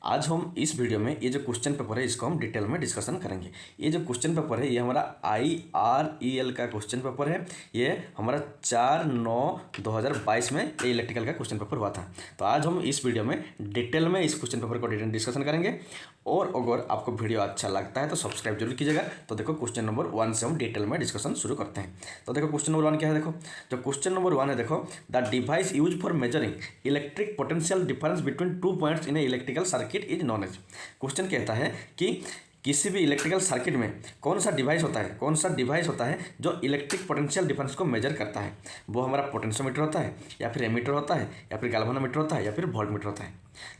आज हम इस वीडियो में ये जो क्वेश्चन पेपर है इसको हम डिटेल में डिस्कशन करेंगे। ये जो क्वेश्चन पेपर है ये हमारा IREL का क्वेश्चन पेपर है। ये हमारा 4/9/2022 में ये इलेक्ट्रिकल का क्वेश्चन पेपर हुआ था। तो आज हम इस वीडियो में डिटेल में इस क्वेश्चन पेपर को डिटेल डिस्कशन करेंगे। और अगर आपको वीडियो अच्छा लगता है तो सब्सक्राइब जरूर कीजिएगा। तो देखो क्वेश्चन नंबर 1 से हम डिटेल में डिस्कशन शुरू करते हैं। तो देखो क्वेश्चन नंबर 1 क्या है। देखो जो क्वेश्चन नंबर 1 है, देखो the device use for measuring electric potential difference between 2 points in a electrical circuit is known as. Question कहता है कि किसी भी इलेक्ट्रिकल सर्किट में कौन सा डिवाइस होता है जो इलेक्ट्रिक पोटेंशियल डिफरेंस को मेजर करता है। वो हमारा पोटेंशियोमीटर होता है, या फिर एमीटर होता है, या फिर गैल्वेनोमीटर होता है, या फिर वोल्टमीटर होता है।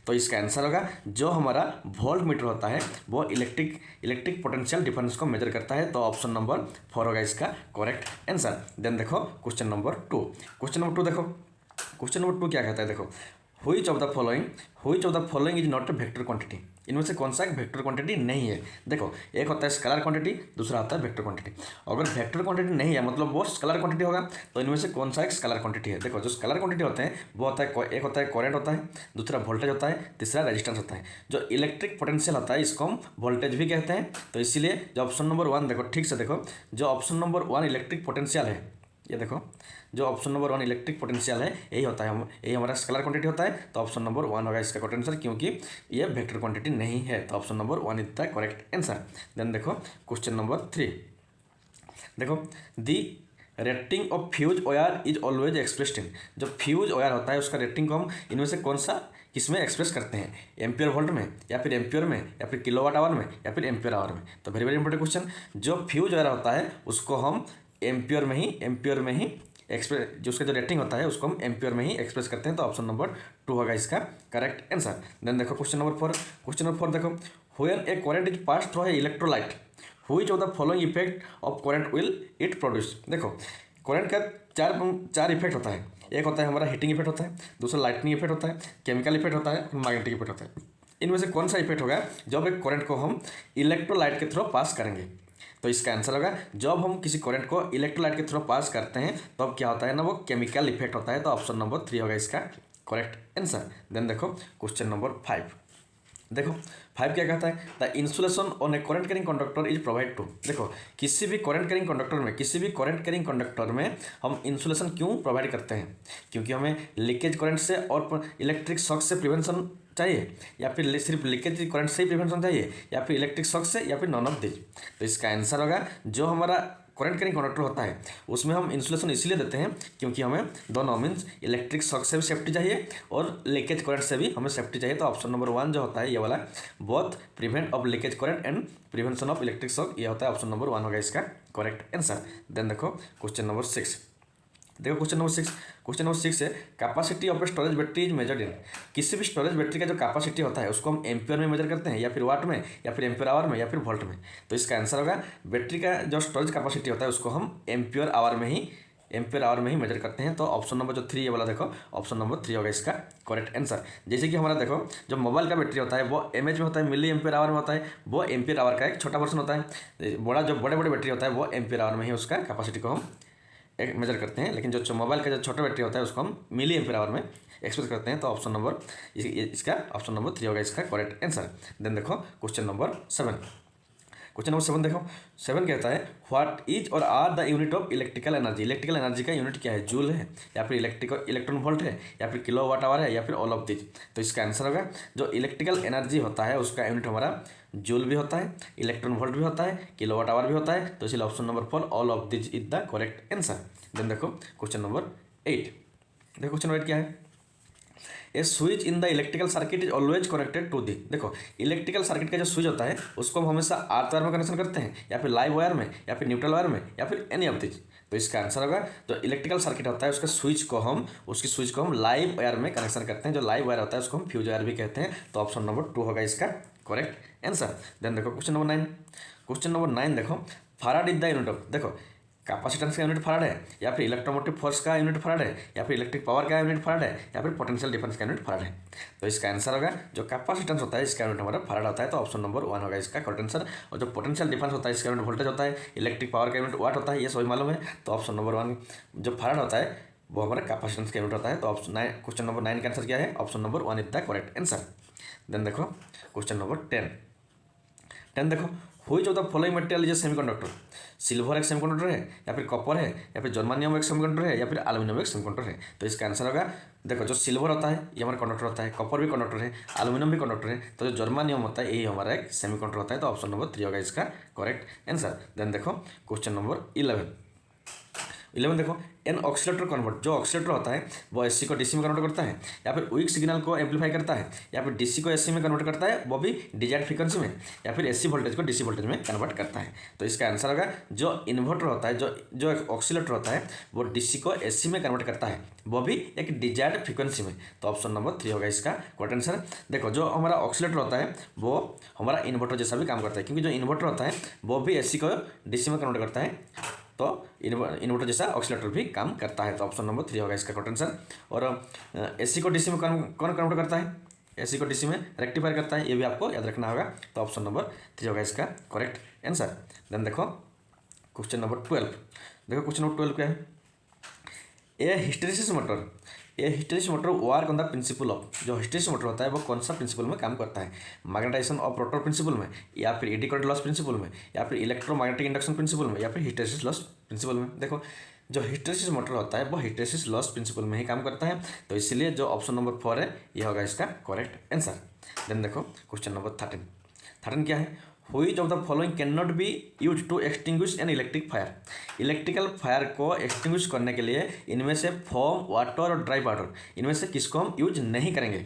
तो इसका आंसर होगा जो हमारा वोल्टमीटर होता है वो इलेक्ट्रिक पोटेंशियल डिफरेंस को मेजर करता है। तो ऑप्शन नंबर 4 होगा इसका करेक्ट आंसर। देन देखो क्वेश्चन नंबर 2। क्वेश्चन नंबर 2 देखो, क्वेश्चन नंबर 2 क्या कहता है। देखो which of the following is not a vector quantity. इनमें से कौन सा एक वेक्टर क्वांटिटी नहीं है। देखो एक होता है स्केलर क्वांटिटी, दूसरा होता है वेक्टर क्वांटिटी। अगर वेक्टर क्वांटिटी नहीं है मतलब वो स्केलर क्वांटिटी होगा, तो इनमें से कौन सा एक स्केलर क्वांटिटी है। देखो जो स्केलर क्वांटिटी होते हैं वो होता है, एक होता है करंट होता है, दूसरा वोल्टेज होता है, तीसरा रेजिस्टेंस होता है। जो इलेक्ट्रिक पोटेंशियल होता है इसको हम वोल्टेज भी कहते हैं। तो इसीलिए जो ऑप्शन नंबर 1 देखो ठीक से देखो, जो ऑप्शन नंबर 1 इलेक्ट्रिक पोटेंशियल है, ये देखो जो ऑप्शन नंबर 1 इलेक्ट्रिक पोटेंशियल है यही होता है, यही हमारा स्केलर क्वांटिटी होता है। तो ऑप्शन नंबर 1 होगा इसका करेक्ट आंसर, क्योंकि ये वेक्टर क्वांटिटी नहीं है। तो option number 1 is the correct answer. Then देखो क्वेश्चन नंबर 3। देखो the rating of fuse wire is always expressed in. जो फ्यूज वायर होता है उसका रेटिंग को हम इनमें से कौन सा किसमें एक्सप्रेस करते हैं, एम्पियर वोल्ट में, या फिर एम्पियर में, या फिर किलोवाट आवर में, या फिर एम्पियर आवर में। तो वेरी वेरी इंपॉर्टेंट क्वेश्चन। जो फ्यूज वायर होता है उसको हम एम्पियर में ही एक्सप्रेस, जो उसका जो रेटिंग होता है उसको हम एम्पियर में ही एक्सप्रेस करते हैं। तो ऑप्शन नंबर 2 होगा इसका करेक्ट आंसर। देन देखो क्वेश्चन नंबर 4। क्वेश्चन नंबर 4 देखो when A current is pass through a electrolyte which of the following effect of current will it produce. देखो करंट का चार इफेक्ट होता है। एक होता है हमारा हीटिंग इफेक्ट होता है, दूसरा लाइटनिंग इफेक्ट होता है, केमिकल इफेक्ट होता है, मैग्नेटिक इफेक्ट होता है। इनमें से कौन सा इफेक्ट होगा जब एक करंट को हम इलेक्ट्रोलाइट के थ्रू पास करेंगे। तो इसका आंसर होगा जब हम किसी करंट को इलेक्ट्रोलाइट के थ्रू पास करते हैं तो अब क्या होता है ना, वो केमिकल इफेक्ट होता है। तो ऑप्शन नंबर 3 होगा इसका करेक्ट आंसर। देन देखो क्वेश्चन नंबर 5। देखो 5 क्या कहता है, the insulation on a current carrying conductor is provide to. देखो किसी भी करंट कैरिंग कंडक्टर में हम इंसुलेशन क्यों प्रोवाइड करते हैं, क्योंकि हमें लीकेज करंट से और इलेक्ट्रिक शॉक से प्रिवेंशन चाहिए, या फिर सिर्फ लीकेज करंट से ही प्रिवेंशन चाहिए, या फिर इलेक्ट्रिक शॉक से, या फिर नॉन ऑफ दिस। तो इसका आंसर होगा जो हमारा करंट कैरिंग कंडक्टर होता है उसमें हम इंसुलेशन इसलिए देते हैं क्योंकि हमें दोनों मीन्स इलेक्ट्रिक शॉक से भी सेफ्टी चाहिए और लीकेज करंट से भी हमें सेफ्टी चाहिए। तो ऑप्शन नंबर 1 जो होता है ये वाला both prevent of leakage current and prevention of electric shock, ये होता है ऑप्शन नंबर 1 होगा इसका करेक्ट आंसर। देन देखो क्वेश्चन नंबर 6। देखो क्वेश्चन नंबर 6 है capacity of a storage battery is measured in. किसी भी स्टोरेज बैटरी का जो कैपेसिटी होता है उसको हम एम्पियर में मेजर करते हैं, या फिर वाट में, या फिर एम्पियर आवर में, या फिर वोल्ट में। तो इसका आंसर होगा बैटरी का जो स्टोरेज कैपेसिटी होता है उसको हम एम्पियर आवर में ही मेजर करते हैं। तो ऑप्शन नंबर जो 3 ये वाला देखो ऑप्शन नंबर 3 होगा इसका करेक्ट आंसर। जैसे कि हमारा देखो जो मोबाइल का बैटरी होता है वो एमएच में होता है, मिली एम्पियर आवर में होता है, वो एम्पियर आवर का एक छोटा वर्जन होता है। बड़े बैटरी होता है वो एम्पियर आवर में ही उसका कैपेसिटी को हम एक मेजर करते हैं, लेकिन जो मोबाइल का जो छोटा बैटरी होता है उसको हम मिली एम्पियर आवर में एक्सप्रेस करते हैं। तो ऑप्शन नंबर इसका ऑप्शन नंबर 3 होगा इसका करेक्ट आंसर। देन देखो क्वेश्चन नंबर 7। क्वेश्चन नंबर 7 देखो 7 कहता है व्हाट इज और are the unit of electrical energy. Electrical energy का यूनिट क्या है, जूल है, या फिर इलेक्ट्रॉन वोल्ट है, या फिर किलोवाट आवर है, या फिर ऑल ऑफ दिस। तो इसका आंसर होगा जो इलेक्ट्रिकल एनर्जी होता है उसका यूनिट हमारा जूल भी होता है, इलेक्ट्रॉन वोल्ट भी होता है, किलोवाट आवर भी होता है। तो इसलिए option number 4 all of this is the correct answer. Then देखो क्वेश्चन नंबर 8। देखो क्वेश्चन नंबर 8 क्या है, a switch in the electrical circuit is always connected to the. देखो इलेक्ट्रिकल सर्किट का जो स्विच होता है उसको हम हमेशा अर्थ वायर में कनेक्शन करते हैं, या फिर लाइव वायर में, या फिर न्यूट्रल वायर में, या फिर एनी ऑफ दिस। तो इसका आंसर होगा जो इलेक्ट्रिकल सर्किट होता है उसके स्विच को हम लाइव वायर में कनेक्शन करते हैं। जो लाइव वायर होता है उसको हम फ्यूज वायर भी कहते हैं। तो ऑप्शन नंबर 2 होगा इसका करेक्ट आंसर। देन देखो क्वेश्चन नंबर 9। क्वेश्चन नंबर 9 देखो farad is the unit of. देखो कैपेसिटेंस का यूनिट फैराड है, या फिर इलेक्ट्रोमोटिव फोर्स का यूनिट फैराड है, या फिर इलेक्ट्रिक पावर का यूनिट फैराड है, या फिर पोटेंशियल डिफरेंस का यूनिट फैराड है। तो इसका आंसर होगा जो कैपेसिटेंस होता है इसका यूनिट हमारा फैराड होता है। तो ऑप्शन नंबर 1 होगा इसका करेक्ट आंसर। और जो पोटेंशियल डिफरेंस होता है इसका यूनिट वोल्टेज होता है, इलेक्ट्रिक पावर का यूनिट वाट होता है, ये सभी मालूम है। तो ऑप्शन नंबर 1 जो फैराड होता है वो हमारा कैपेसिटेंस का यूनिट होता है। तो ऑप्शन 9, क्वेश्चन नंबर 9 का आंसर क्या है? Option number 1 is the correct answer. Then देखो क्वेश्चन नंबर 10 देखो, which of the following material is semiconductor? Silver एक सेमीकंडक्टर है, या फिर कॉपर है, या फिर जर्मानियम एक सेमीकंडक्टर है, या फिर एल्यूमिनियम एक सेमीकंडक्टर है। तो इसका आंसर होगा, देखो जो सिल्वर होता है ये हमारा कंडक्टर होता है, कॉपर भी कंडक्टर है, एल्यूमिनियम भी कंडक्टर है, तो जो जर्मानियम होता है यही हमारा एक सेमीकंडक्टर होता है। तो ऑप्शन नंबर 3 होगा इसका करेक्ट आंसर। देन देखो क्वेश्चन नंबर 11 देखो, एन ऑक्सीलेटर कन्वर्ट, जो ऑक्सीलेटर होता है वो एसी को डीसी में कन्वर्ट करता है, या फिर वीक सिग्नल को एम्पलीफाई करता है, या फिर डीसी को एसी में कन्वर्ट करता है वो भी डिजायर्ड फ्रीक्वेंसी में, या फिर एसी वोल्टेज को डीसी वोल्टेज में कन्वर्ट करता है। तो इसका आंसर होगा, जो इन्वर्टर होता है, जो ऑक्सीलेटर होता है वो डीसी को एसी में कन्वर्ट करता है, वो भी एक डिजायर्ड फ्रीक्वेंसी में। तो ऑप्शन नंबर 3 होगा इसका करेक्ट आंसर। देखो जो हमारा ऑक्सीलेटर होता है वो हमारा इन्वर्टर जैसा भी काम करता है, क्योंकि जो इन्वर्टर होता है वो भी एसी को डीसी में कन्वर्ट करता है, तो इन्वर्टर जैसा ऑक्सीलेटर भी काम करता है। तो ऑप्शन नंबर 3 होगा इसका करेक्ट आंसर। और एसी को डीसी में कौन कन्वर्ट करता है? एसी को डीसी में रेक्टिफायर करता है, ये भी आपको याद रखना होगा। तो ऑप्शन नंबर 3 होगा इसका करेक्ट आंसर। देन देखो क्वेश्चन नंबर 12 देखो, क्वेश्चन नंबर 12 क्या है? A hysteresis motor work on the principle of, जो हिस्टेरिसिस मोटर होता है वो कौन सा प्रिंसिपल में काम करता है? मैग्नेटाइजेशन ऑफ रोटर प्रिंसिपल में, या फिर एडी करंट लॉस प्रिंसिपल में, या फिर इलेक्ट्रोमैग्नेटिक इंडक्शन प्रिंसिपल में, या फिर हिस्टेरिसिस लॉस प्रिंसिपल में। देखो जो हिस्टेरिसिस मोटर होता है वो हिस्टेरिसिस लॉस प्रिंसिपल में ही काम करता है, तो इसलिए जो ऑप्शन नंबर 4 है ये होगा इसका करेक्ट आंसर। देन देखो क्वेश्चन नंबर 13 क्या है? Which of the following can not be use to extinguish an electric fire? Electrical fire को एक्सटिंग्विश करने के लिए इनमें से फोम, वाटर और ड्राई पाउडर, इनमें से किसको हम यूज नहीं करेंगे?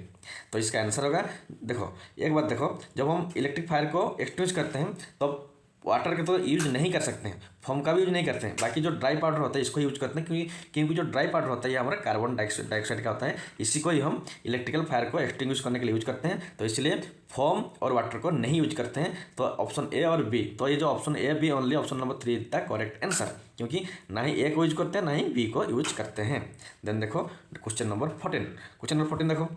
तो इसका आंसर होगा, देखो एक बात देखो, जब हम इलेक्ट्रिक फायर को एक्सटिंग्विश करते हैं तो वाटर का तो यूज नहीं कर सकते हैं, फोम का भी यूज नहीं करते हैं, बाकी जो ड्राई पाउडर होता है इसको यूज करते हैं, क्योंकि जो ड्राई पाउडर होता है ये हमारा कार्बन डाइऑक्साइड का होता है, इसी को ही हम इलेक्ट्रिकल फायर को एक्सटिंग्विश करने के लिए यूज करते हैं। तो इसलिए फोम और वाटर को नहीं यूज करते हैं। तो ऑप्शन ए और बी, तो ये जो option A B only option number 3 is the correct answer, क्योंकि ना ही ए को यूज करते हैं ना ही बी को यूज करते हैं। देन देखो क्वेश्चन नंबर 14 देखो,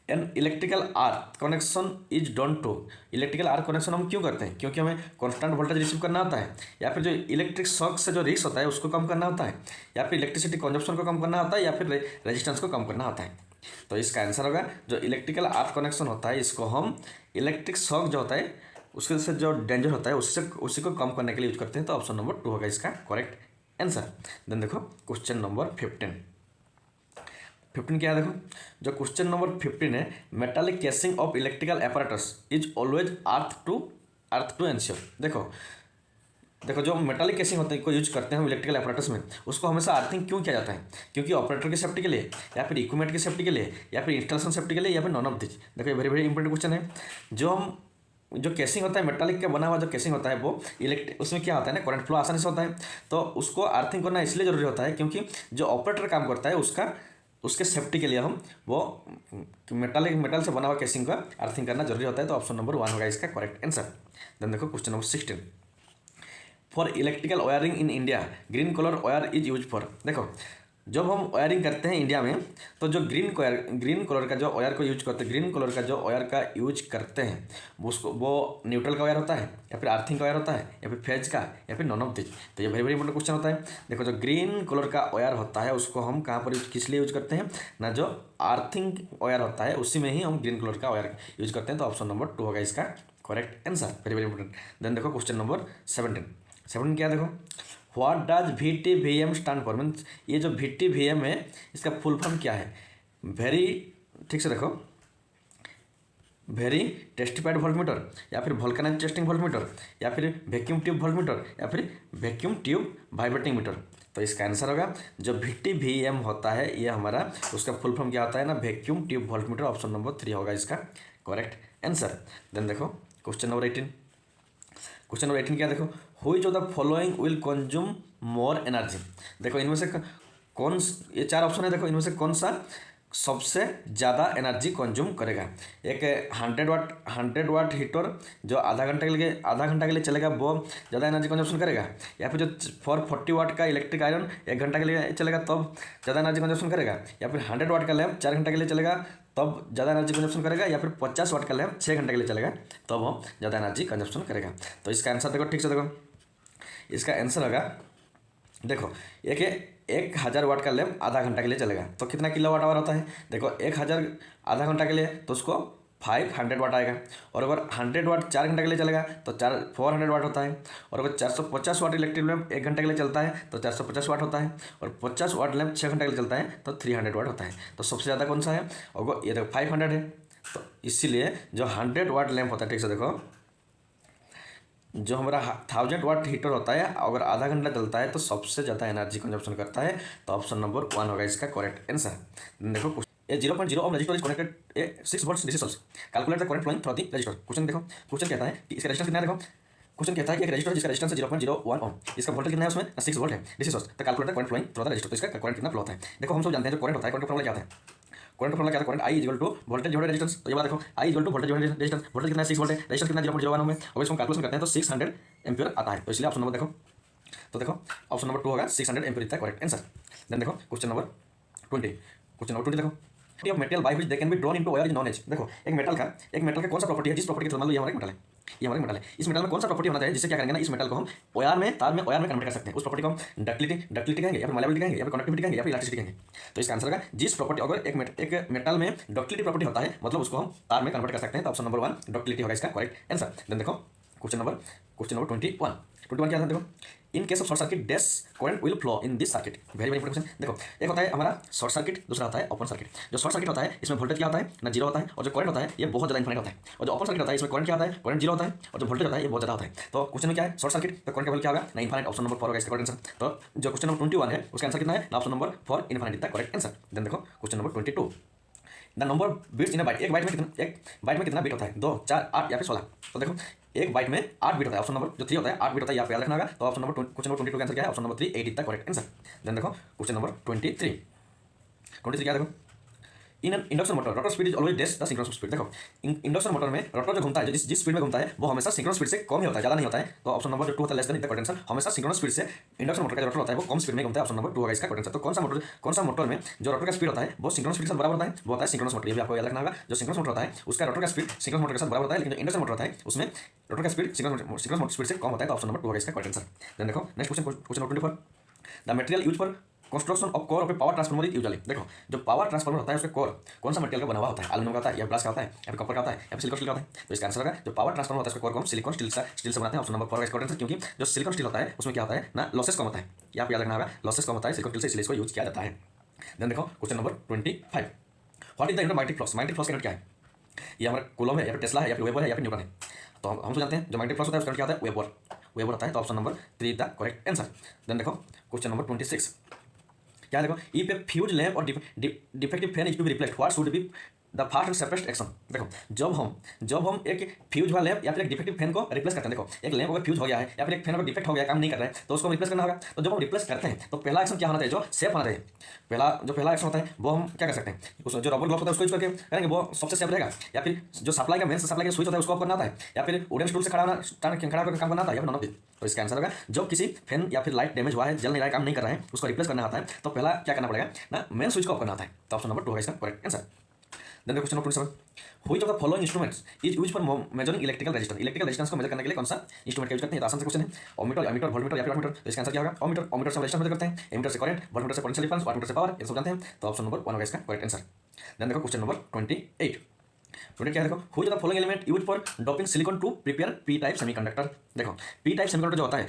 an electrical are connection is done to, electrical are connection हम क्यों करते हैं? क्योंकि हमें कॉन्स्टेंट वोल्टेज रिसीव करना होता है, या फिर जो इलेक्ट्रिक शॉक से जो रिस्क होता है उसको कम करना होता है, या फिर इलेक्ट्रिसिटी कंजप्शन को कम करना होता है, या फिर रेजिस्टेंस को कम करना होता है। तो इसका आंसर होगा, जो इलेक्ट्रिकल आर कनेक्शन होता है इसको हम इलेक्ट्रिक शॉक जो होता है उसके से जो डेंजर होता है उसी को कम करने के लिए यूज करते हैं। तो ऑप्शन नंबर 2 होगा इसका करेक्ट आंसर। देन देखो क्वेश्चन नंबर 15 क्या है? देखो जो क्वेश्चन नंबर 15 है, metallic casing of electrical apparatus is always earth to ensure. देखो जो मेटालिक केसिंग होता है को यूज करते हैं हम इलेक्ट्रिकल एपरेटस में, उसको हमेशा अर्थिंग क्यों किया जाता है? क्योंकि ऑपरेटर की सेफ्टी के लिए, या फिर इक्विपमेंट की सेफ्टी के लिए, या फिर इंस्टॉलेशन सेफ्टी के लिए, या फिर नॉन ऑफ दिस। देखो ये वेरी इंपॉर्टेंट क्वेश्चन है। जो केसिंग होता है मेटालिक का बना हुआ जो केसिंग होता है वो उसमें क्या होता है ना, करंट फ्लो आसानी से होता है, तो उसको अर्थिंग करना इसलिए जरूरी होता है क्योंकि जो ऑपरेटर काम करता है उसके सेफ्टी के लिए हम वो मेटल से बना हुआ केसिंग का अर्थिंग करना जरूरी होता है। तो ऑप्शन नंबर 1 होगा इसका करेक्ट आंसर। देन देखो question number 16, for electrical wiring in India green colour wire is use for. देखो जब हम वायरिंग करते हैं इंडिया में तो जो ग्रीन कलर का जो वायर को यूज करते हैं, ग्रीन कलर का जो वायर का यूज करते हैं वो न्यूट्रल का वायर होता है, या फिर अर्थिंग का वायर होता है, या फिर फेज का, या फिर नॉन ऑफ दिस। तो ये वेरी इंपॉर्टेंट क्वेश्चन होता है। देखो जो ग्रीन कलर का वायर होता है उसको हम कहाँ पर किस लिए यूज करते हैं ना, जो अर्थिंग वायर होता है उसी में ही हम ग्रीन कलर का वायर यूज करते हैं। तो ऑप्शन नंबर 2 होगा इसका correct answer, very important. Then देखो क्वेश्चन नंबर 17 क्या? देखो what does VTVM stand for, means ये जो VTVM है इसका फुल फॉर्म क्या है? वेरी ठीक से देखो, वेरी टेस्टिफाइड वोल्टमीटर, या फिर वोल्केनाइज टेस्टिंग वोल्टमीटर, या फिर वैक्यूम ट्यूब वोल्टमीटर, या फिर वैक्यूम ट्यूब वाइब्रेटिंग मीटर। तो इसका आंसर होगा जो VTVM होता है ये हमारा उसका फुल फॉर्म क्या होता है ना, vacuum tube voltmeter. Option number 3 होगा इसका करेक्ट आंसर। देन देखो क्वेश्चन नंबर 18 क्या? देखो which of the following will consume more energy. देखो इनमें से ये 4 ऑप्शन है, देखो इनमें से कौन सा सबसे ज़्यादा एनर्जी कंज्यूम करेगा? एक 100 वाट हीटर जो आधा घंटा के लिए चलेगा वो ज़्यादा एनर्जी कंजप्शन करेगा, या फिर जो 40 वाट का इलेक्ट्रिक आयरन 1 घंटा के लिए चलेगा तब ज़्यादा एनर्जी कंजप्शन करेगा, या फिर 100 वाट का लैंप 4 घंटा के लिए चलेगा तब ज़्यादा एनर्जी कंजप्शन करेगा, या फिर 50 वाट का लैंप 6 घंटे के लिए चलेगा तब वो ज़्यादा एनर्जी कंजप्शन करेगा। तो इसका आंसर देखो ठीक से, देखो इसका आंसर होगा, देखो एक 1000 वाट का लैंप आधा घंटा के लिए चलेगा तो कितना किलोवाट आवर होता है। देखो 1000 आधा घंटा के लिए तो उसको 500 वाट आएगा। और अगर 100 वाट 4 घंटे के लिए चलेगा तो 400 वाट होता है। और अगर 450 वाट इलेक्ट्रिक लैंप 1 घंटे के लिए चलता है तो 450 वाट होता है। और 50 वाट लैंप 6 घंटे के लिए चलता है तो 300 वाट होता है। तो सबसे ज़्यादा कौन सा है, और ये देखो 500 है। तो इसीलिए जो 100 वाट लैंप होता है, ठीक से देखो, जो हमारा 1000 वाट हीटर होता है अगर आधा घंटा चलता है तो सबसे ज़्यादा एनर्जी कंजप्शन करता है। तो ऑप्शन नंबर 1 होगा इसका करेक्ट आंसर। देखो a 0.0 ohm resistor is connected a 6 volts DC source, calculate the current flowing through the resistor. Question देखो, क्वेश्चन कहता है कि इसका रेजिस्टेंस कितना है। देखो क्वेश्चन कहता है कि एक रजिस्टर जिसका रेजिस्टेंस 0.01 ओम, इसका वोल्टेज कितना है उसमें 6 वोल्ट है डीसी सोर्स, तो calculate the current flowing through the resistor. तो इसका करंट कितना फ्लो होता है। देखो हम सब जानते हैं जो करंट होता है, करंट का फॉर्मूला क्या होता है, करंट का फॉर्मूला क्या है, current I equal to voltage divided resistance. तो ये बात देखो I equal to voltage divided resistance, voltage कितना है 6 वोल्ट है, रेजिस्टेंस कितना 0.01 ओम है। अब इसको कैलकुलेशन करते हैं तो 600 एम्पीयर आता है। तो इसलिए ऑप्शन नंबर देखो, तो देखो ऑप्शन नंबर 2 होगा 600 एम्पीयर इतना करेक्ट आंसर। देन देखो क्वेश्चन नंबर 20, क्वेश्चन नंबर 20 देखो, of metal by which they can be drawn into wire is known as. देखो एक मेटल का कौन सा प्रॉपर्टी है जिस प्रॉपर्टी के मान लो ये हमारा एक मेटल है, ये हमारा एक मेटल है, इस मेटल में कौन सा प्रॉपर्टी होना चाहिए जिससे क्या करेंगे ना, इस मेटल को हम वायर में तार में कन्वर्ट कर सकते हैं। उस प्रॉपर्टी को हम डक्टिलिटी कहेंगे या फिर माइलेबिलिटी कहेंगे या फिर कंडक्टिविटी कहेंगे या फिर इलास्टिसिटी कहेंगे। तो इसका आंसर होगा जिस प्रॉपर्टी, अगर एक मेटल में डक्टिलिटी प्रॉपर्टी होता है मतलब उसको हम तार में कन्वर्ट कर सकते हैं। तो ऑप्शन नंबर 1 डक्टिलिटी होगा इसका करेक्ट आंसर। देन देखो क्वेश्चन नंबर 21 क्या था, देखो in case of short circuit dash current will flow in this circuit. Very important question. देखो एक होता है हमारा शॉर्ट सर्किट, दूसरा होता है ओपन सर्किट। जो शॉर्ट सर्किट होता है इसमें वोल्टेज क्या होता है ना, जीरो होता है, और जो करंट होता है ये बहुत ज़्यादा इन्फिनिट होता है। और जो ओपन सर्किट होता है इसमें करंट क्या होता है, करंट जीरो होता है, और जो वोल्टेज होता है ये बहुत ज़्यादा होता है। तो क्वेश्चन में क्या है, शॉर्ट सर्किट तो करंट का वैल्यू क्या होगा ना, इन्फिनिट। ऑप्शन नंबर 4 होगा इसका करेक्ट आंसर। तो जो क्वेश्चन नंबर 21 है उसका आंसर कितना है ना, ऑप्शन नंबर 4 इन्फिनिट इतना करेक्ट आंसर। देन देखो question number 22, the number bits in a byte. एक बाइट में कितना बिट होता है, 2, 4, 8 या फिर 16। तो देखो एक बाइट में 8 बिट होता है, ऑप्शन नंबर जो 3 होता है 8 बिट होता है, यहाँ पे याद रखना होगा। तो ऑप्शन नंबर क्वेश्चन नंबर 22 का आंसर क्या है, ऑप्शन नंबर 3 8 इतना करेक्ट आंसर। देन देखो क्वेश्चन नंबर 23 क्या, देखो in induction motor rotor speed is always than the synchronous speed. देखो इंडक्शन मोटर में रोटर जो घूमता है, जिस स्पीड में घूमता है वो हमेशा सिंक्रोनस स्पीड से कम ही होता है, ज़्यादा नहीं होता है। तो ऑप्शन नंबर जो 2 होता है लेस देन इतना करेक्ट आंसर। हमेशा सिंक्रोनस स्पीड से इंडक्शन मोटर का जो रोटर होता है वो कम स्पीड में घूमता है। ऑप्शन नंबर 2 होगा इसका करेक्ट आंसर। तो कौन सा मोटर में जो रोटर का स्पीड होता है वो सिंक्रोनस स्पीड के साथ बराबर होता है, वो होता है सिंक्रोनस मोटर। ये भी आपको याद रखना होगा। जो सिंक्रोनस मोटर होता है उसका रोटर का स्पीड सिंक्रोनस मोटर के साथ बराबर होता है, लेकिन जो इंडक्शन मोटर होता है उसमें रोटर का स्पीड सिंक्रोनस स्पीड से कम होता है। तो ऑप्शन नंबर 2 होगा इसका करेक्ट आंसर। देन देखो next question number 24, the material use for construction of core of A power transformer is usually. देखो जो पावर ट्रांसफार्मर होता है उसका कोर कौन सा मटेरियल का बना हुआ होता है, एल्यूमिनियम का होता है या ग्लास का होता है या फिर कॉपर का होता है या फिर सिलिकॉन स्टील का होता है। तो इसका आंसर होगा जो पावर ट्रांसफार्मर होता है उसका कोर को हम सिलिकॉन स्टील से बनाते हैं। ऑप्शन नंबर 4 का इसका आंसर, क्योंकि जो सिलिकॉन स्टील होता है उसमें क्या होता है ना, लॉसेस कम होता है। यहाँ पे याद रखना होगा लॉसेस कम होता है सिलिकॉन स्टील से, इसलिए इसको यूज किया जाता है। देन देखो question number 25, what is the unit magnetic flux. Magnetic flux का यूनिट क्या है, ये हमारा कूलम है या फिर टेस्ला है या फिर वेबर है या फिर न्यूटन है। तो हम तो जानते हैं जो मैग्नेटिक फ्लक्स होता है उसका क्या होता है, वेबर होता है। तो option number 3 the correct answer. Then देखो क्वेश्चन नंबर 26 क्या, देखो if a fuse lamp or defective fan is to be replaced what should be the fast and safest action. देखो जब हम एक फ्यूज वाला लैंप या फिर एक डिफेक्टिव फैन को रिप्लेस करते हैं, देखो एक लैंप अगर फ्यूज हो गया है या फिर एक फैन अगर डिफेक्ट हो गया, काम नहीं कर रहा है, तो उसको रिप्लेस करना होगा। तो जब हम रिप्लेस करते हैं तो पहला एक्शन क्या होना चाहिए, जो सेफ होना चाहिए। पहला एक्शन होता है वो हम क्या कर सकते हैं, उस जो रबर ग्लव्स होता है उसको यूज करके करेंगे, वो सबसे सेफ रहेगा। या फिर जो सप्लाई का स्विच होता है उसको ऑफ करना होता है, या फिर वुडन स्टूल से खड़ा होकर काम करना होता है, या फिर नॉन ऑफ दिस। तो इसका आंसर होगा जब किसी फैन या फिर लाइट डैमेज हुआ है, जल नहीं रहा है, काम नहीं कर रहा है, उसको रिप्लेस करना होता है, तो पहला क्या करना पड़ेगा ना, मेन स्विच को ऑफ करना होता है। तो ऑप्शन नंबर 2 होगा इसका correct answer. Then question number 27, which of the following instruments is used for measuring electrical resistance. Electrical resistance को मेजर करने के लिए कौन सा इंस्ट्रूमेंट का यूज करते हैं। तो आसान से क्वेश्चन है, ओमीटर वोल्टमीटर या फिर वाटमीटर। तो इसका आंसर क्या होगा, ओमीटर से रेजिस्टेंस मेजर करते हैं, एमीटर से करंट, वोल्टमीटर से पोटेंशियल डिफरेंस, वाटमीटर से पावर, ये सब जानते हैं। तो ऑप्शन नंबर 1 होगा इसका करेक्ट आंसर। देन देखो क्वेश्चन नंबर 28 क्या है, देखो which of the following element used for doping silicon to prepare P type semiconductor. देखो पी टाइप सेमीकंडक्टर जो होता है,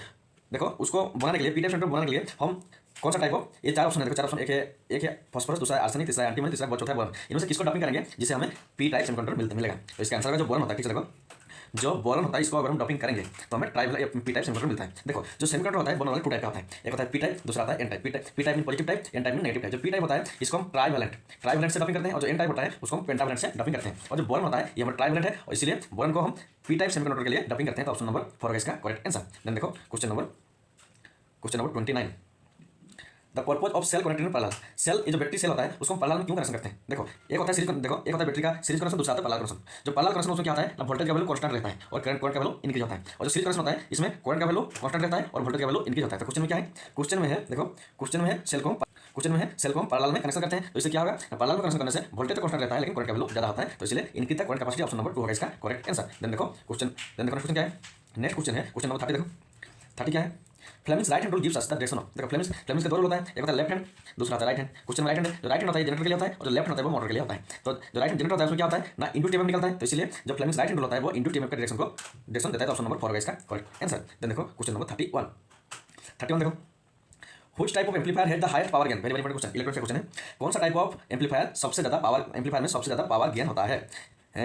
देखो उसको बनाने के लिए, पी टाइप सेमीकंडक्टर बनाने के लिए हम कौन सा टाइप हो, ये 4 ऑप्शन है। देखो 4 ऑप्शन, एक है फास्फोरस, दूसरा है आर्सेनिक, तीसरा है एंटीमनी, तीसरा चौथा है बोरॉन। इनमें से किसको डोपिंग करेंगे जिससे हमें पी टाइप सेमीकंडक्टर मिलेगा। तो इसका आंसर होगा जो बोरॉन होता है। ठीक है, देखो जो बोरॉन होता है इसको अगर हम डोपिंग करेंगे तो हमें पी टाइप सेमीकंडक्टर मिलता है। देखो जो सेमीकंडक्टर होता है बोरॉन वाले 2 टाइप का होता है, एक होता है पी टाइप, दूसरा होता है एन टाइप। पी टाइप में पॉजिटिव टाइप, एन टाइप में नेगेटिव टाइप। जो पी टाइप होता है इसको हम ट्राइवैलेंट से डोपिंग करते हैं, और जो एन टाइप होता है उसको हम पेंटावैलेंट से डोपिंग करते हैं। और जो बोरॉन होता है ये हमारा ट्राइवैलेंट है, और इसलिए बोरॉन को हम पी टाइप सेमीकंडक्टर के लिए डोपिंग करते हैं। तो ऑप्शन नंबर 4 होगा इसका करेक्ट आंसर। देन देखो question number 29, the purpose of cell connected in parallel. Cell ये जो बैटरी सेल होता है उसको हम पैरेलल में क्यों कनेक्शन करते हैं। देखो एक होता है सीरीज, देखो एक होता है बैटरी का सीरीज कनेक्शन, दूसरा होता है पैरेलल कनेक्शन। जो पैरेलल कनेक्शन उसमें क्या होता है ना, वोल्टेज का वैल्यू कांस्टेंट रहता है और करंट का वैल्यू इंक्रीज होता है। और जो सीरीज कनेक्शन होता है इसमें करंट का वैल्यू कांस्टेंट रहता है और वोल्टेज का वैल्यू इंक्रीज होता है। तो क्वेश्चन में क्या है, क्वेश्चन में है, देखो क्वेश्चन में है सेल को हम पैरेलल में कनेक्शन करते हैं। तो इससे क्या होगा, पैरेलल में कनेक्शन करने से वोल्टेज तो कांस्टेंट रहता है लेकिन करंट का वैल्यू ज्यादा होता है, तो इसलिए increase the current capacity. Option number 2 होगा इसका करेक्ट आंसर। देन देखो क्वेश्चन क्या है, नेक्स्ट क्वेश्चन है क्वेश्चन नंबर 30। देखो 30 क्या है, Fleming's right hand rule gives us the direction of, देखो फ्लेमिंग्स का दो रूल होता है, एक होता है लेफ्ट हैंड, दूसरा होता है right hand. Question right hand है, जो राइट हैंड होता है जनरेटर के लिए होता है और जो लेफ्ट हैंड होता है वो मोटर के लिए होता है। तो जो राइट हैंड जनरेटर होता है उसमें क्या होता है ना, इंटू टीएमएफ निकलता है, तो इसलिए जो फ्लेमिंग्स राइट हैंड रूल होता है वो इंटू टीएमएफ का डायरेक्शन देता है। तो ऑप्शन नंबर 4 होगा इसका करेक्ट आंसर। देन देखो क्वेश्चन नंबर 31 देखो, which type of amplifier had the highest power gain, very very important question, electronic question है। कौन सा टाइप ऑफ एम्पलीफायर सबसे ज्यादा पावर, एम्पलीफायर में सबसे ज्यादा पावर गेन होता है,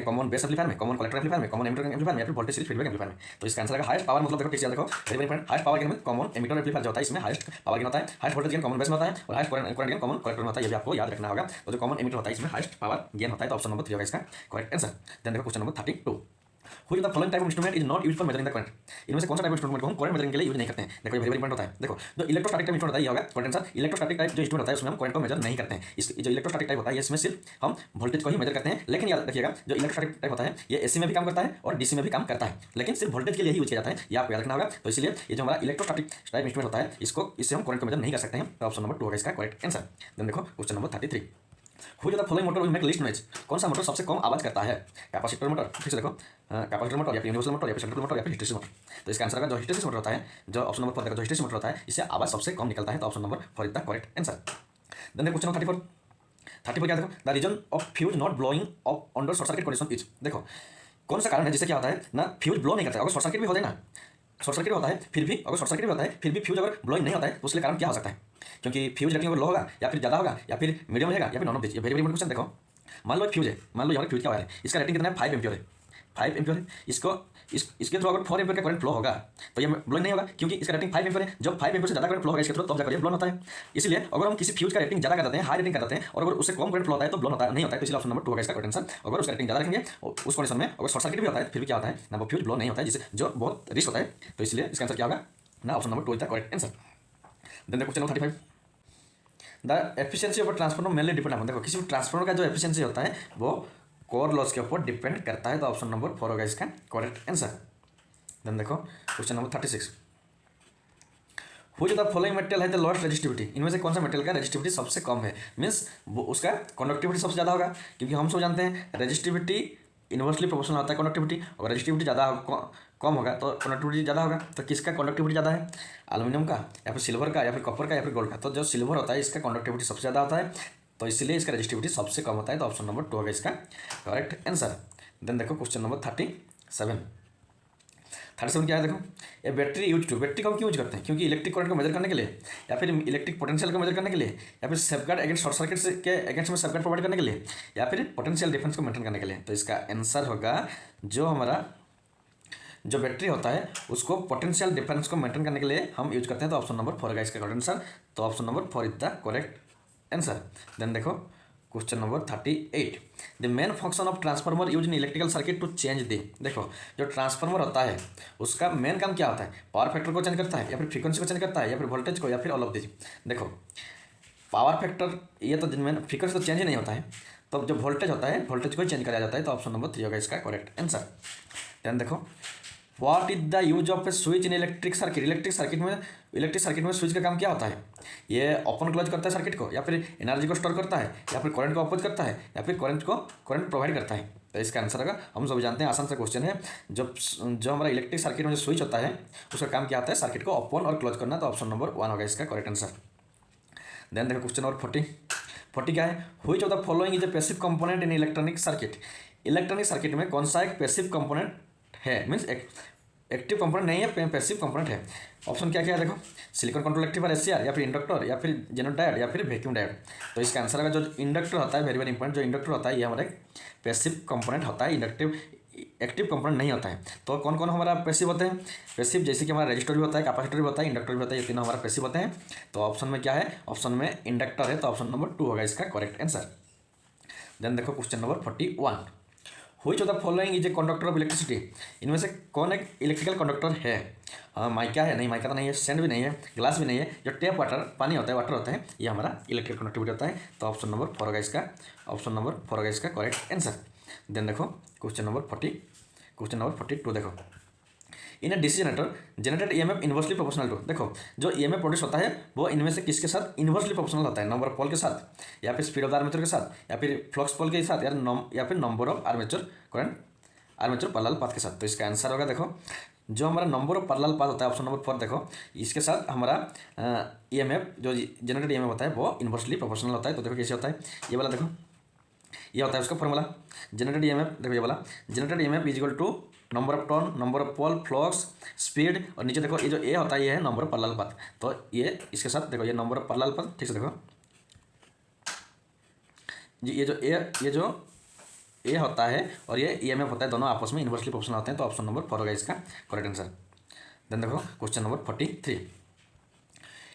कॉमन बेस एम्पलीफायर में, कॉमन कलेक्टर एम्पलीफायर में, कॉमन एमिटर एम्पलीफायर में, या फिर वोल्टेज सीरीज फीडबैक एम्पलीफायर में। तो इसका आंसर है हाईएस्ट पावर, मतलब देखो ठीक से देखो very very important, highest power gain में कॉमन एमिटर एम्पलीफायर जो होता है इसमें हाईएस्ट पावर गेन होता है, highest voltage gain common base में होता है और highest current gain common collector में होता है, ये भी आपको याद रखना होगा। तो जो कॉमन एमिटर होता है इसमें हाईएस्ट पावर गेन होता है। तो ऑप्शन नंबर 3 होगा इसका करेक्ट आंसर। देन देखो question number 32, Which of the following type of instrument is not used for measuring the current? इनमें से कौन सा टाइप इंस्ट्रूमेंट को हम करंट मेजरिंग के लिए यूज नहीं करते हैं? देखो ये वेरी वेरी इंपॉर्टेंट होता है। देखो जो इलेक्ट्रोस्टैटिक टाइप इंस्ट्रूमेंट होता है ये होगा करंट आंसर। इलेक्ट्रोस्टैटिक टाइप जो इंस्ट्रूमेंट होता है उसमें हम करंट को मेजर नहीं करते हैं। इस जो इलेक्ट्रोस्टैटिक टाइप होता है इसमें सिर्फ हम वोल्टेज को ही मेजर करते हैं। लेकिन याद रखिएगा जो इलेक्ट्रोस्टैटिक टाइप होता है ये एसी में भी काम करता है और डीसी में भी काम करता है, लेकिन सिर्फ वोल्टेज के लिए ही यूज किया जाता है, ये आपको याद रखना होगा। तो इसलिए ये जो हमारा इलेक्ट्रोस्टैटिक टाइप इंस्ट्रूमेंट होता है इससे हम करंट को मेजर नहीं कर सकते हैं। तो ऑप्शन नंबर 2 होगा इसका करेक्ट आंसर। देन देखो question number 33, Which of the following motor will make least noise? कौन सा मोटर सबसे कम आवाज करता है? कैपेसिटर मोटर, फिर से देखो कैपेसिटर मोटर या फिर यूनिवर्सल मोटर या फिर सेंट्रल मोटर या फिर हिस्टेरिसिस मोटर। तो इसका आंसर होगा जो हिस्टेरिसिस मोटर होता है, जो ऑप्शन नंबर 4 देखो जो हिस्टेरिसिस मोटर होता है इससे आवाज सबसे कम निकलता है। तो option number 4 is the correct answer. Then देखो क्वेश्चन नंबर 34 क्या देखो, the reason of fuse not blowing off under short circuit condition is, देखो कौन सा कारण है जिससे क्या होता है ना फ्यूज ब्लो नहीं करता है। अगर शॉर्ट सर्किट भी होता है ना, शॉर्ट सर्किट होता है फिर भी, अगर शॉर्ट सर्किट भी होता है फिर भी फ्यूज अगर ब्लोइंग नहीं होता है तो उसके कारण क्या हो सकता है? क्योंकि फ्यूज रेटिंग अगर लो होगा या फिर ज़्यादा होगा या फिर मीडियम रहेगा या फिर नॉन ऑफ दिस। ये वेरी वेरी क्वेश्चन देखो, मान लो फ्यूज है, मान लो यहाँ फ्यूज क्या है, इसका रेटिंग कितना है 5 एम्पियर है, 5 एम्पियर है। इसके थ्रू अगर 4 एम्पियर का करंट फ्लो होगा तो ये ब्लोइंग नहीं होगा क्योंकि इसका रेटिंग 5 एम्पियर है। जब 5 एम्पियर से ज़्यादा करंट फ्लो होगा इसके थ्रू तब जाकर ये ब्लोन होता है। इसलिए अगर हम किसी फ्यूज का रेटिंग ज़्यादा कर देते हैं, हाई रेटिंग कर देते हैं और अगर उससे कम करंट फ्लो होता है तो ब्लोन होता नहीं होता है। तो इसलिए ऑप्शन नंबर 2 होगा इसका करेक्ट आंसर। अगर उसका रेटिंग ज़्यादा रखेंगे उस कंडीशन में अगर शॉर्ट सर्किट भी होता है फिर भी क्या होता है ना वो फ्यूज ब्लो नहीं होता है, जिससे जो बहुत रिस्क होता है। तो इसलिए इसका आंसर क्या होगा ना option number 2 is the correct answer. Then question number 35, the efficiency of transformer mainly depend upon, देखो किसी भी ट्रांसफार्मर का जो एफिशिएंसी होता है वो कोर लॉस के ऊपर डिपेंड करता है। तो ऑप्शन नंबर 4 होगा इसका करेक्ट आंसर। देन देखो question number 36, Which of the following material है द लोएस्ट रेजिस्टिविटी, इनमें से कौन सा मेटेरियल का रेजिस्टिविटी सबसे कम है? मीन्स उसका कंडक्टिविटी सबसे ज़्यादा होगा, क्योंकि हम सब जानते हैं रेजिस्टिविटी इन्वर्सली प्रोपोर्शनल होता है कंडक्टिविटी। अगर रेजिस्टिविटी ज़्यादा कम होगा तो कंडक्टिविटी ज़्यादा होगा। तो किसका कंडक्टिविटी ज़्यादा है, एल्यूमिनियम का या फिर सिल्वर का या फिर कॉपर का या फिर गोल्ड का? तो जो सिल्वर होता है इसका कंडक्टिविटी सबसे ज़्यादा होता है, तो इसलिए इसका रेजिस्टिविटी सबसे कम होता है। तो ऑप्शन नंबर 2 होगा इसका करेक्ट आंसर। देन देखो क्वेश्चन नंबर 37 क्या है, देखो ये बैटरी यूज टू, बैटरी को हम क्यों यूज करते हैं? क्योंकि इलेक्ट्रिक करंट को मेजर करने के लिए या फिर इलेक्ट्रिक पोटेंशियल को मेजर करने के लिए या फिर सेफगार्ड अगेंस्ट शॉर्ट सर्किट के अगेंस्ट में सेफगार्ड प्रोवाइड करने के लिए या फिर पोटेंशियल डिफरेंस को मेंटेन करने के लिए। तो इसका आंसर होगा जो हमारा जो बैटरी होता है उसको पोटेंशियल डिफरेंस को मेंटेन करने के लिए हम यूज करते हैं। तो ऑप्शन नंबर 4 होगा इसका करेक्ट आंसर। तो option number 4 is the correct answer. Then देखो question number 38, the main function of transformer use in electrical circuit to change the, देखो जो ट्रांसफार्मर होता है उसका मेन काम क्या होता है? पावर फैक्टर को चेंज करता है या फिर फ्रीक्वेंसी को चेंज करता है या फिर वोल्टेज को या फिर ऑल ऑफ दिस। देखो पावर फैक्टर ये तो मेन, फ्रीक्वेंसी तो चेंज ही नहीं होता है, तो जो वोल्टेज होता है वोल्टेज को ही चेंज करा जाता है। तो ऑप्शन नंबर 3 होगा इसका करेक्ट आंसर। देन देखो what is the use of A switch in electric circuit, electric circuit में स्विच का काम क्या होता है? ये ओपन क्लोज करता है सर्किट को या फिर एनर्जी को स्टोर करता है या फिर करंट को अपोज करता है या फिर करंट प्रोवाइड करता है। तो इसका आंसर होगा, हम सब जानते हैं आसान सा क्वेश्चन है, जो हमारा इलेक्ट्रिक सर्किट में जो स्विच होता है उसका काम क्या होता है? सर्किट को ओपन और क्लोज करना। तो ऑप्शन नंबर 1 होगा इसका करेक्ट आंसर। देन देखो क्वेश्चन नंबर 40 क्या है, which of the following is a passive component in electronic circuit, electronic circuit में कौन सा एक पैसिव कंपोनेंट है? मीन्स एक्टिव कंपोनेंट नहीं है, पैसिव कंपोनेंट है। ऑप्शन क्या क्या है, देखो सिलिकॉन कंट्रोल रेक्टिफायर एससीआर या फिर इंडक्टर या फिर जेनरेटर डायोड या फिर वैक्यूम डायोड। तो इसका आंसर होगा जो इंडक्टर होता है, वेरी वेरी इंपॉर्टेंट, जो इंडक्टर होता है ये हमारा पैसिव कंपोनेंट होता है, एक्टिव कंपोनेंट नहीं होता है। तो कौन कौन हमारा पैसिव होते हैं? पैसिव जैसे कि हमारा रजिस्टर भी होता है, कैपेसिटर भी होता है, इंडक्टर भी होता है, ये तीनों हमारा पैसिव होते हैं। तो ऑप्शन में क्या है? ऑप्शन में इंडक्टर है। तो ऑप्शन नंबर 2 होगा इसका करेक्ट आंसर। देन देखो question number 41, which of the following is a conductor of electricity, इनमें से कौन एक इलेक्ट्रिकल कंडक्टर है? हाँ माइका है, नहीं माइका तो नहीं है, सैंड भी नहीं है, ग्लास भी नहीं है, जो टैप वाटर पानी होता है, वाटर होता है, ये हमारा इलेक्ट्रिकल कंडक्टिविटी होता है। तो ऑप्शन नंबर 4 होगा इसका, ऑप्शन नंबर 4 होगा इसका करेक्ट आंसर। देन देखो क्वेश्चन नंबर 42 देखो, in a DC generated EMF inversely proportional to, देखो जो ईएमएफ प्रोड्यूस होता है वो इनमें से किसके साथ इन्वर्सली प्रोपोर्शनल होता है? नंबर ऑफ पोल के साथ या फिर स्पीड ऑफ द आर्मेचर के साथ या फिर फ्लक्स पोल के साथ या फिर number of armature current armature parallel path के साथ। तो इसका आंसर होगा देखो जो हमारा नंबर ऑफ पैरेलल पाथ होता है ऑप्शन नंबर 4 देखो, इसके साथ हमारा ईएमएफ जो जनरेटेड ईएमएफ होता है वो इन्वर्सली प्रोपोर्शनल होता है। तो देखो कैसे होता है, ये वाला देखो, ये होता है उसका फॉर्मूला जनरेटेड ईएमएफ। देखो ये वाला generated EMF is equal to number of turn, number of pole, flux, speed, और नीचे देखो ये जो ए होता है ये है नंबर ऑफ पैरेलल पाथ। तो ये इसके साथ देखो ये नंबर ऑफ पैरेलल पाथ, ठीक से देखो जी, ये जो ए होता है और ये ईएमएफ होता है, दोनों आपस में इन्वर्सली प्रोपोर्शनल होते हैं। तो ऑप्शन नंबर 4 होगा इसका करेक्ट आंसर। देन देखो क्वेश्चन नंबर 43,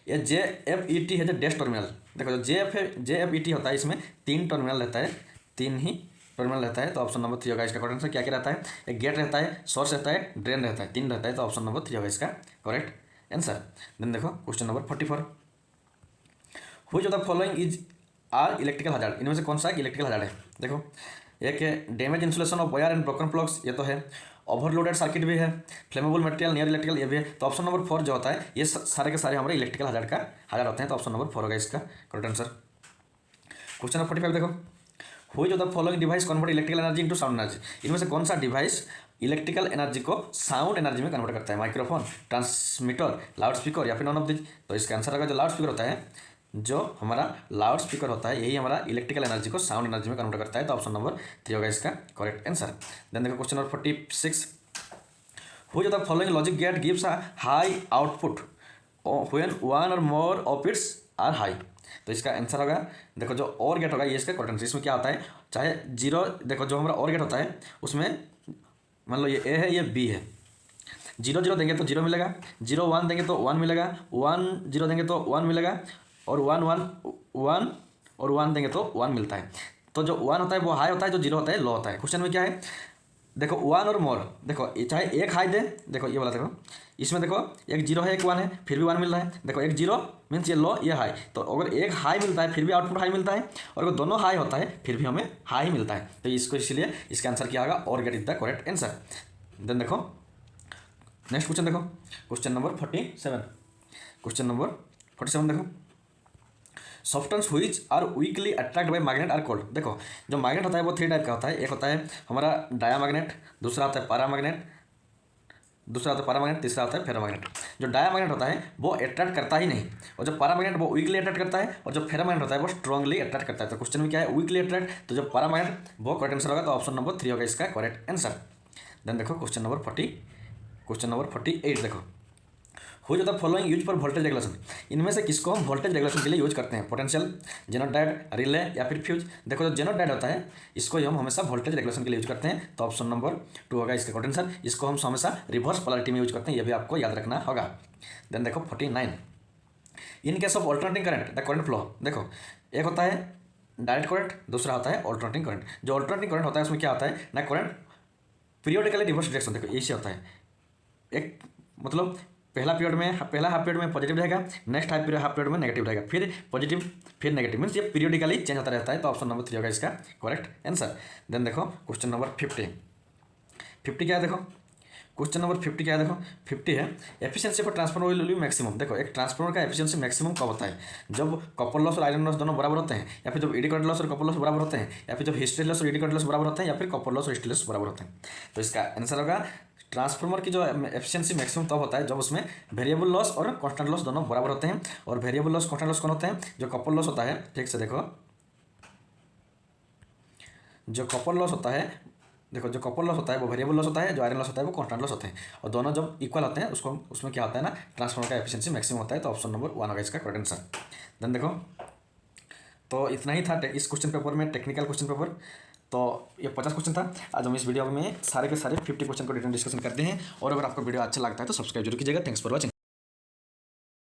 ये JFET है जो डैश टर्मिनल। देखो जो JFET होता है इसमें 3 टर्मिनल रहता है, 3 ही टर्मिनल रहता है। तो ऑप्शन नंबर 3 होगा इसका करेक्ट आंसर। क्या क्या रहता है, एक गेट रहता है, सोर्स रहता है, ड्रेन रहता है, 3 रहता है। तो ऑप्शन नंबर 3 होगा इसका करेक्ट आंसर। देन देखो question number 44, which of the following is are electrical hazard. इनमें से कौन सा इलेक्ट्रिकल हजार्ड है। देखो एक है damage insulation of wire and broken plugs, ये तो है। ओवरलोडेड सर्किट भी है, फ्लेमेबल मटेरियल, नियर इलेक्ट्रिकल, ये भी है। तो ऑप्शन नंबर 4 जो होता है ये सारे के सारे हमारे इलेक्ट्रिकल हजार्ड का हजार्ड होते हैं। तो ऑप्शन नंबर 4 होगा इसका करेक्ट आंसर। क्वेश्चन नंबर 45 देखो, which of the following device convert electrical energy into sound energy. इनमें से कौन सा डिवाइस इलेक्ट्रिकल एनर्जी को साउंड एनर्जी में कन्वर्ट करता है, माइक्रोफोन, ट्रांसमीटर, लाउड स्पीकर या फिर नॉन ऑफ दिस। तो इसका आंसर होगा जो लाउड स्पीकर होता है, जो हमारा लाउड स्पीकर होता है यही हमारा इलेक्ट्रिकल एनर्जी को साउंड एनर्जी में कन्वर्ट करता है। तो ऑप्शन नंबर 3 होगा इसका करेक्ट आंसर। देन देखो question number 46, which of the following logic gate gives a high output when one or more of its are high. तो इसका आंसर होगा देखो जो और गेट होगा ये इसका करेक्ट आंसर। इसमें क्या होता है, चाहे जीरो, देखो जो हमारा और गेट होता है उसमें मान लो ये ए है, ये बी है, 0 0 देंगे तो 0 मिलेगा, 0 1 देंगे तो 1 मिलेगा, 1 0 देंगे तो 1 मिलेगा, और 1 1 1 और 1 देंगे तो 1 मिलता है। तो जो 1 होता है वो हाई होता है, जो 0 होता है लो होता है। क्वेश्चन में क्या है, देखो 1 और मोर, देखो चाहे एक हाई दे, देखो ये वाला देखो इसमें देखो एक 0 है एक 1 है फिर भी 1 मिल रहा है। देखो एक 0 मीन्स ये लो ये हाई, तो अगर एक हाई मिलता है फिर भी आउटपुट हाई मिलता है, और अगर दोनों हाई होता है फिर भी हमें हाई मिलता है। तो इसको इसलिए इसका आंसर क्या होगा, OR gate is the correct answer. Then देखो नेक्स्ट क्वेश्चन देखो, क्वेश्चन नंबर 47, क्वेश्चन नंबर 47 देखो, substance which are weakly attract by magnet are called. देखो जो मैग्नेट होता है वो 3 टाइप का होता है, एक होता है हमारा डायामैग्नेट, दूसरा होता है पैरामैग्नेट, तीसरा होता है फेरोमैग्नेट। जो डायामैग्नेट होता है वो अट्रैक्ट करता ही नहीं, और जो पैरामैग्नेट वो वीकली अट्रैक्ट करता है, और जो फेरोमैग्नेट होता है वो स्ट्रांगली अट्रैक्ट करता है। तो क्वेश्चन में क्या है, वीकली अट्रैक्ट, तो जो पैरामैग्नेट वो करेक्ट आंसर होगा। तो ऑप्शन नंबर 3 होगा इसका करेक्ट आंसर। देन देखो क्वेश्चन नंबर 48 देखो, which of the following use for voltage regulation. इनमें से किसको हम वोल्टेज रेगुलेशन के लिए यूज करते हैं, पोटेंशियल, जेनोडाइड, रिले या फिर फ्यूज। देखो जो जेनोडाइड होता है इसको हम हमेशा वोल्टेज रेगुलेशन के लिए यूज करते हैं। तो ऑप्शन नंबर 2 होगा इसका करेक्ट आंसर। इसको हम हमेशा रिवर्स पोलैरिटी में यूज करते हैं, ये भी आपको याद रखना होगा। देन देखो 49, in case of alternating current the current flow. देखो एक होता है डायरेक्ट करंट, दूसरा होता है ऑल्टरनेटिंग करंट। जो ऑल्टरनेटिंग करंट होता है उसमें क्या होता है ना, करंट पीरियडिकली रिवर्स डायरेक्शन। देखो ऐसे होता है, एक मतलब पहला हाफ पीरियड में पॉजिटिव रहेगा, नेक्स्ट हाफ पीरियड में नेगेटिव रहेगा, फिर पॉजिटिव फिर नेगेटिव, मीन्स ये पीरियडिकली चेंज होता रहता है। तो ऑप्शन नंबर 3 होगा इसका करेक्ट आंसर। देन देखो क्वेश्चन नंबर 50 क्या है, देखो क्वेश्चन नंबर 50 क्या है, देखो 50 है efficiency for transformer will be maximum. देखो एक ट्रांसफार्मर का एफिशिएंसी मैक्सिमम कब होता है, जब कॉपर लॉस और आयरन लॉस दोनों बराबर होते हैं, या फिर जब एडी करंट लॉस और कॉपर लॉस बराबर होते हैं, या फिर जब हिस्टेरेसिस लॉस और एडी करंट लॉस बराबर होते हैं, या फिर कॉपर लॉस और हिस्टेरेसिस लॉस बराबर होते हैं। तो इसका आंसर होगा ट्रांसफार्मर की जो एफिशिएंसी मैक्सिमम तब होता है जब उसमें वेरिएबल लॉस और कांस्टेंट लॉस दोनों बराबर होते हैं। और वेरिएबल लॉस कांस्टेंट लॉस कौन होते हैं, जो कॉपर लॉस होता है, ठीक से देखो जो कॉपर लॉस होता है, देखो जो कॉपर लॉस होता है वो वेरिएबल लॉस होता है, जो आयरन लॉस होता है वो कांस्टेंट लॉस होते हैं, और दोनों जब इक्वल होते हैं उसको उसमें क्या होता है ना, ट्रांसफार्मर का एफिशिएंसी मैक्सिमम होता है। तो ऑप्शन नंबर 1 होगा इसका करेक्ट आंसर। देन देखो तो इतना ही था इस क्वेश्चन पेपर में, टेक्निकल क्वेश्चन पेपर। तो ये 50 क्वेश्चन था। आज हम इस वीडियो में सारे के सारे 50 क्वेश्चन को डिटेल डिस्कशन करते हैं। और अगर आपको वीडियो अच्छा लगता है तो सब्सक्राइब जरूर कीजिएगा। Thanks for watching.